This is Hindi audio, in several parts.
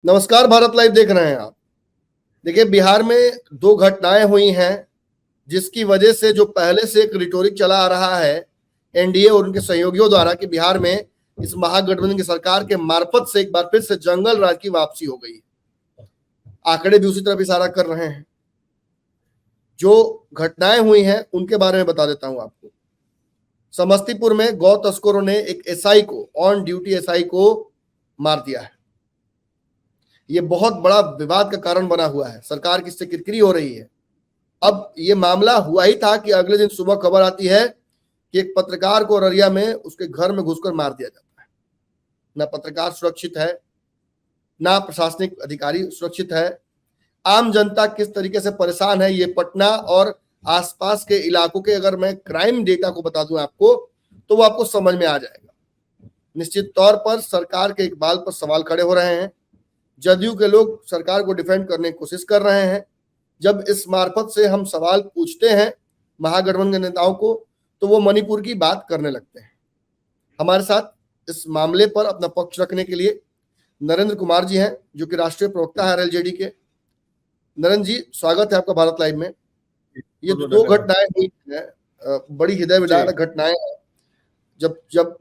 नमस्कार, भारत लाइव देख रहे हैं आप। देखिए, बिहार में दो घटनाएं हुई हैं जिसकी वजह से जो पहले से एक रिटोरिक चला आ रहा है एनडीए और उनके सहयोगियों द्वारा कि बिहार में इस महागठबंधन की सरकार के मार्फत से एक बार फिर से जंगल राज की वापसी हो गई। आंकड़े भी उसी तरफ इशारा कर रहे हैं। जो घटनाएं हुई हैं उनके बारे में बता देता हूं आपको। समस्तीपुर में गौ तस्करों ने एक एसआई को, ऑन ड्यूटी एसआई को मार दिया है। ये बहुत बड़ा विवाद का कारण बना हुआ है। सरकार की इससे किरकिरी हो रही है। अब ये मामला हुआ ही था कि अगले दिन सुबह खबर आती है कि एक पत्रकार को अररिया में उसके घर में घुसकर मार दिया जाता है। ना पत्रकार सुरक्षित है, ना प्रशासनिक अधिकारी सुरक्षित है। आम जनता किस तरीके से परेशान है, ये पटना और आसपास के इलाकों के अगर मैं क्राइम डेटा को बता दूं आपको, तो वो आपको समझ में आ जाएगा। निश्चित तौर पर सरकार के इकबाल पर सवाल खड़े हो रहे हैं। जदयू के लोग सरकार को डिफेंड करने की कोशिश कर रहे हैं। जब इस मार्फत से हम सवाल पूछते हैं महागठबंधन के नेताओं को, तो वो मणिपुर की बात करने लगते हैं। हमारे साथ इस मामले पर अपना पक्ष रखने के लिए नरेंद्र कुमार जी हैं, जो कि राष्ट्रीय प्रवक्ता है आरएलजेडी के। नरेंद्र जी, स्वागत है आपका भारत लाइव में। ये दो घटनाएं हुई हैं, बड़ी हृदय विदारक घटनाएं हैं। जब जब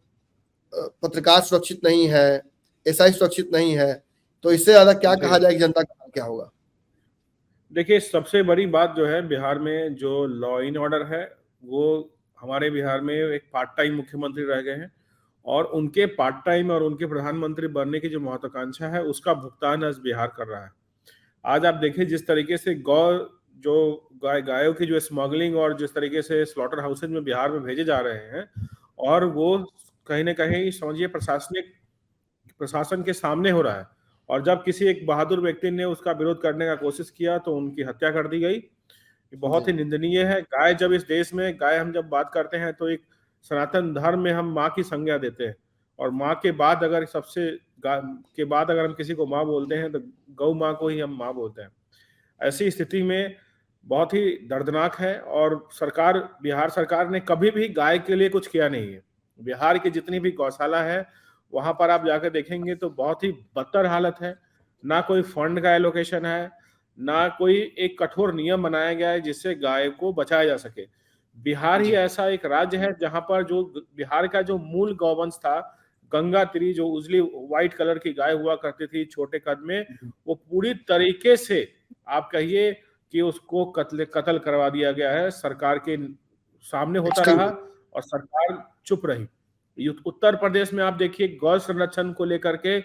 पत्रकार सुरक्षित नहीं है, एसआई सुरक्षित नहीं है, तो इससे ज्यादा क्या कहा जाए कि जनता का क्या होगा? देखिए, सबसे बड़ी बात जो है बिहार में जो लॉ इन ऑर्डर है, वो हमारे बिहार में एक पार्ट टाइम मुख्यमंत्री रह गए हैं और उनके पार्ट टाइम और उनके प्रधानमंत्री बनने की जो महत्वाकांक्षा है उसका भुगतान आज बिहार कर रहा है। आज आप देखिए जिस तरीके से गायों की जो स्मगलिंग और जिस तरीके से स्लॉटर हाउसेज में बिहार में भेजे जा रहे हैं, और वो कहीं ना कहीं समझिए प्रशासन के सामने हो रहा है। और जब किसी एक बहादुर व्यक्ति ने उसका विरोध करने का कोशिश किया तो उनकी हत्या कर दी गई। ये बहुत ही निंदनीय है। गाय जब इस देश में गाय हम जब बात करते हैं तो एक सनातन धर्म में हम माँ की संज्ञा देते हैं, और माँ के बाद अगर के बाद अगर हम किसी को माँ बोलते हैं तो गौ माँ को ही हम माँ बोलते हैं। ऐसी स्थिति में बहुत ही दर्दनाक है, और बिहार सरकार ने कभी भी गाय के लिए कुछ किया नहीं है। बिहार की जितनी भी गौशाला है वहां पर आप जाकर देखेंगे तो बहुत ही बदतर हालत है। ना कोई फंड का एलोकेशन है, ना कोई एक कठोर नियम बनाया गया है जिससे गाय को बचाया जा सके। बिहार ही ऐसा एक राज्य है जहां पर जो बिहार का जो मूल गौवंश था, गंगा त्री, जो उजली व्हाइट कलर की गाय हुआ करती थी छोटे कद में, वो पूरी तरीके से आप कहिए कि उसको कत्ल करवा दिया गया है। सरकार के सामने होता रहा और सरकार चुप रही। उत्तर प्रदेश में आप देखिए गौ संरक्षण को लेकर के,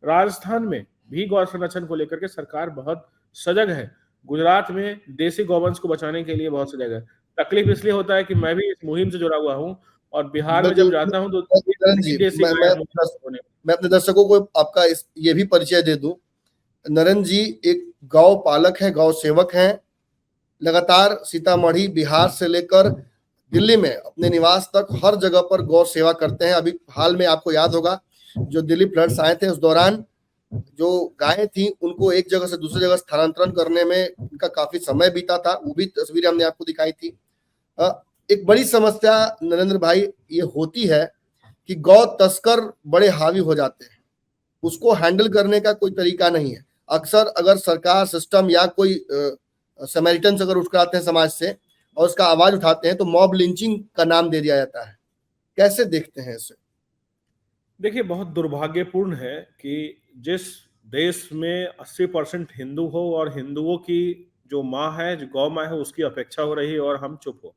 राजस्थान में भी गौ संरक्षण को लेकर के सरकार बहुत सजग है। गुजरात में देसी गौवंश को बचाने के लिए बहुत सजग है। तकलीफ इसलिए होता है कि मैं भी इस मुहिम से जुड़ा हुआ हूँ, और बिहार में जब जाता हूँ तो नरेंद्र जी, देसी मैं अपने दर्शकों को आपका ये भी परिचय दे दूं। नरेंद्र जी एक गौ पालक है, गौ सेवक हैं। लगातार सीतामढ़ी, बिहार से लेकर दिल्ली में अपने निवास तक हर जगह पर गौ सेवा करते हैं। अभी हाल में आपको याद होगा, जो दिल्ली फ्लड्स आए थे उस दौरान जो गायें थी उनको एक जगह से दूसरी जगह स्थानांतरण करने में इनका काफी समय बीता था। वो भी तस्वीरें हमने आपको दिखाई थी। एक बड़ी समस्या नरेंद्र भाई ये होती है कि गौ तस्कर बड़े हावी हो जाते हैं। उसको हैंडल करने का कोई तरीका नहीं है। अक्सर अगर सरकार, सिस्टम या कोई समैरिटन्स अगर उठ कर आते हैं समाज से और उसका आवाज उठाते हैं तो मॉब लिंचिंग का नाम दे दिया जाता है। कैसे देखते हैं इसे? देखिए, बहुत दुर्भाग्यपूर्ण है कि जिस देश में 80% हिंदू हो और हिंदुओं की जो माँ है, जो गौ माँ है, उसकी अपेक्षा हो रही है और हम चुप हो।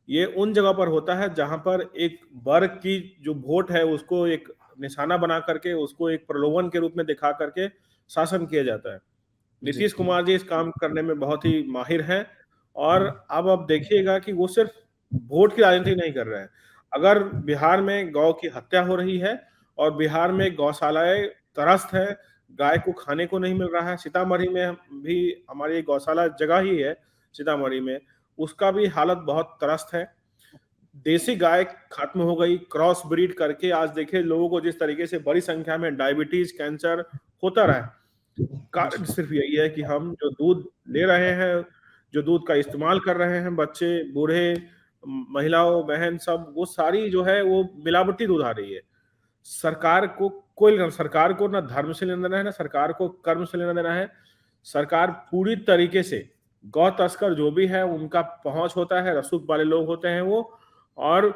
ये उन जगह पर होता है जहां पर एक वर्ग की जो वोट है उसको एक निशाना बना करके, उसको एक प्रलोभन के रूप में दिखा करके शासन किया जाता है। नीतीश कुमार जी इस काम करने में बहुत ही माहिर हैं, और अब आप देखिएगा कि वो सिर्फ वोट की राजनीति नहीं कर रहे हैं। अगर बिहार में गौ की हत्या हो रही है और बिहार में गौशालाएं त्रस्त है, गाय को खाने को नहीं मिल रहा है। सीतामढ़ी में भी हमारी गौशाला जगह ही है सीतामढ़ी में, उसका भी हालत बहुत त्रस्त है। देसी गाय खत्म हो गई, क्रॉस ब्रीड करके आज देखिए लोगों को जिस तरीके से बड़ी संख्या में डायबिटीज, कैंसर होता रहा है। कारण सिर्फ यही है कि हम जो दूध ले रहे हैं, जो दूध का इस्तेमाल कर रहे हैं, बच्चे, बूढ़े, महिलाओं, बहन, सब वो सारी जो है वो मिलावटी दूध आ रही है। सरकार को कोई सरकार को ना धर्म से लेना देना है, ना सरकार को कर्म से लेना देना है। सरकार पूरी तरीके से गौ तस्कर जो भी है उनका पहुंच होता है, रसूख वाले लोग होते हैं वो, और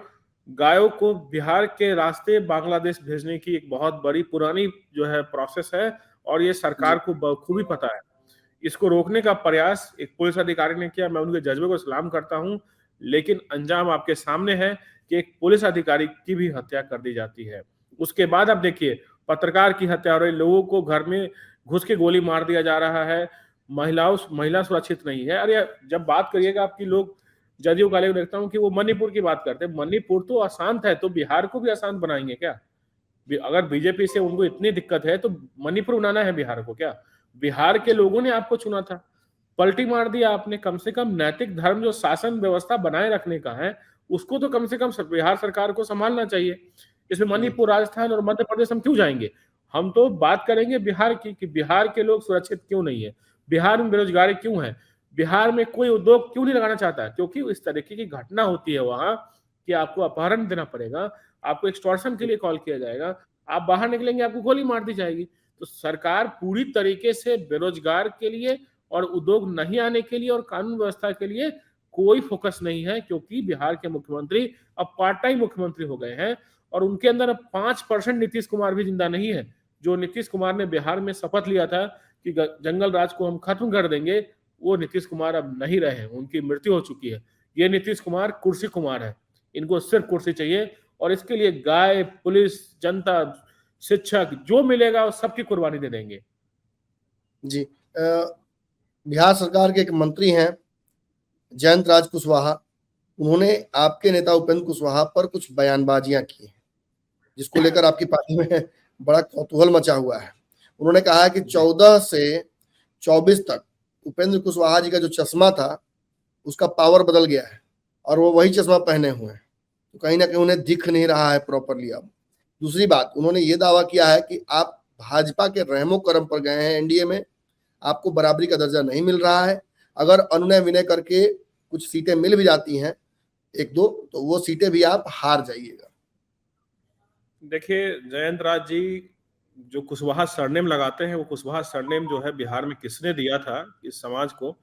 गायों को बिहार के रास्ते बांग्लादेश भेजने की एक बहुत बड़ी पुरानी जो है प्रोसेस है, और ये सरकार को बखूबी पता है। इसको रोकने का प्रयास एक पुलिस अधिकारी ने किया, मैं उनके जज्बे को सलाम करता हूं, लेकिन अंजाम आपके सामने है कि एक पुलिस अधिकारी की भी हत्या कर दी जाती है। उसके बाद अब देखिए पत्रकार की हत्या हो रही, लोगों को घर में घुस के गोली मार दिया जा रहा है, महिला सुरक्षित नहीं है। अरे जब बात करिएगा आपकी, लोग जदयू वाले को देखता हूँ कि वो मणिपुर की बात करते हैं। मणिपुर तो अशांत है, तो बिहार को भी अशांत बनाएंगे क्या? अगर बीजेपी से उनको इतनी दिक्कत है तो मणिपुर बनाना है बिहार को क्या? बिहार के लोगों ने आपको चुना था, पलटी मार दिया आपने। कम से कम नैतिक धर्म जो शासन व्यवस्था बनाए रखने का है उसको तो कम से कम बिहार सरकार को संभालना चाहिए। इसमें मणिपुर, राजस्थान और मध्य प्रदेश हम क्यों जाएंगे? हम तो बात करेंगे बिहार की कि बिहार के लोग सुरक्षित क्यों नहीं है, बिहार में बेरोजगारी क्यों है, बिहार में कोई उद्योग क्यों नहीं लगाना चाहता है? क्योंकि इस तरीके की घटना होती है वहां कि आपको अपहरण देना पड़ेगा, आपको एक्सटॉर्शन के लिए कॉल किया जाएगा, आप बाहर निकलेंगे आपको गोली मार दी जाएगी। तो सरकार पूरी तरीके से बेरोजगार के लिए और उद्योग नहीं आने के लिए और कानून व्यवस्था के लिए कोई फोकस नहीं है, क्योंकि बिहार के मुख्यमंत्री अब पार्ट टाइम मुख्यमंत्री हो गए हैं और उनके अंदर अब 5% नीतीश कुमार भी जिंदा नहीं है। जो नीतीश कुमार ने बिहार में शपथ लिया था कि जंगल राज को हम खत्म कर देंगे, वो नीतीश कुमार अब नहीं रहे, उनकी मृत्यु हो चुकी है। ये नीतीश कुमार कुर्सी कुमार है, इनको सिर्फ कुर्सी चाहिए, और इसके लिए गाय, पुलिस, जनता, शिक्षक जो मिलेगा वो सबकी कुर्बानी दे देंगे। जी, बिहार सरकार के एक मंत्री हैं जयंत राज कुशवाहा, उन्होंने आपके नेता उपेंद्र कुशवाहा पर कुछ बयानबाजियां की हैं जिसको लेकर आपकी पार्टी में बड़ा कौतूहल मचा हुआ है। उन्होंने कहा है कि 14 से 24 तक उपेंद्र कुशवाहा जी का जो चश्मा था उसका पावर बदल गया है और वो वही चश्मा पहने हुए हैं, तो कहीं ना कहीं उन्हें दिख नहीं रहा है प्रॉपरली। अब दूसरी बात, उन्होंने ये दावा किया है कि आप भाजपा के रहमो करम पर गए हैं, एनडीए में आपको बराबरी का दर्जा नहीं मिल रहा है। अगर अनुनय विनय करके कुछ सीटें मिल भी जाती हैं एक दो, तो वो सीटें भी आप हार जाइएगा। देखिए जयंत राज जी जो कुशवाहा सरनेम लगाते हैं, वो कुशवाहा सरनेम जो है बिहार में किसने दिया था इस समाज को,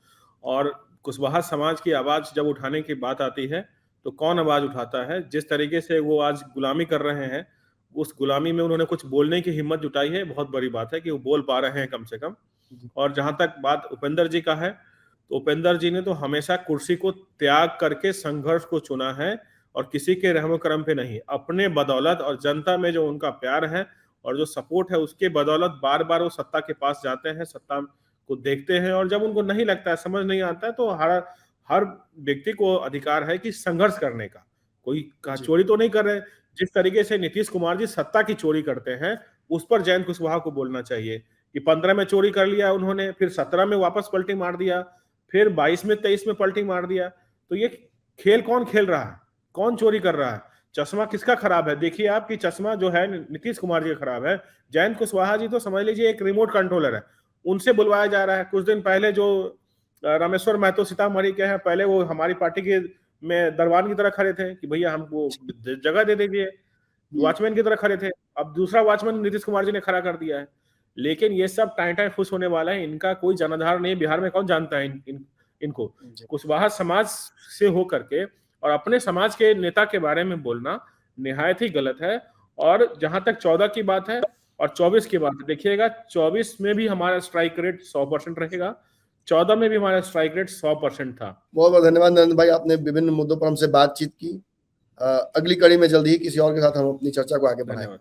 और कुशवाहा समाज की आवाज जब उठाने की बात आती है तो कौन आवाज उठाता है? जिस तरीके से वो आज गुलामी कर रहे हैं, उस गुलामी में उन्होंने कुछ बोलने की हिम्मत जुटाई है, बहुत बड़ी बात है कि वो बोल पा रहे हैं कम से कम। और जहां तक बात उपेंद्र जी का है, तो उपेंद्र जी ने तो हमेशा कुर्सी को त्याग करके संघर्ष को चुना है, और किसी के रहमो करम पे नहीं, अपने बदौलत और जनता में जो उनका प्यार है और जो सपोर्ट है उसके बदौलत बार बार वो सत्ता के पास जाते हैं, सत्ता को देखते हैं, और जब उनको नहीं लगता है, समझ नहीं आता है, तो हर हर व्यक्ति को अधिकार है कि संघर्ष करने का। कोई चोरी तो नहीं कर रहे। जिस तरीके से नीतीश कुमार जी सत्ता की चोरी करते हैं, उस पर जयंत कुशवाहा को बोलना चाहिए कि 15 में चोरी कर लिया उन्होंने, फिर 17 में वापस पलटी मार दिया, फिर 22 में 23 में पलटी मार दिया। तो ये खेल कौन खेल रहा है? कौन चोरी कर रहा है? चश्मा किसका खराब है? देखिए आपकी चश्मा जो है नीतीश कुमार जी का खराब है। जयंत कुशवाहा जी तो समझ लीजिए एक रिमोट कंट्रोलर है, उनसे बुलवाया जा रहा है। कुछ दिन पहले जो रामेश्वर महतो सीतामढ़ी के हैं, पहले वो हमारी पार्टी के में दरबान की तरह खड़े थे कि भैया हमको जगह दे दीजिए, वॉचमैन की तरह खड़े थे। अब दूसरा वॉचमैन नीतीश कुमार जी ने खड़ा कर दिया है। लेकिन ये सब टाइम टाइम फुस होने वाला है, इनका कोई जनाधार नहीं। बिहार में कौन जानता है इनको? कुशवाहा समाज से होकर के और अपने समाज के नेता के बारे में बोलना निहायत ही गलत है। और जहां तक 14 की बात है और 24 की बात है, देखिएगा 24 में भी हमारा स्ट्राइक रेट 100% रहेगा, 14 में भी हमारा स्ट्राइक रेट 100% था। बहुत बहुत धन्यवाद नरेंद्र भाई, आपने विभिन्न मुद्दों पर हमसे बातचीत की। अगली कड़ी में जल्दी ही किसी और के साथ हम अपनी चर्चा को आगे बढ़ाएंगे।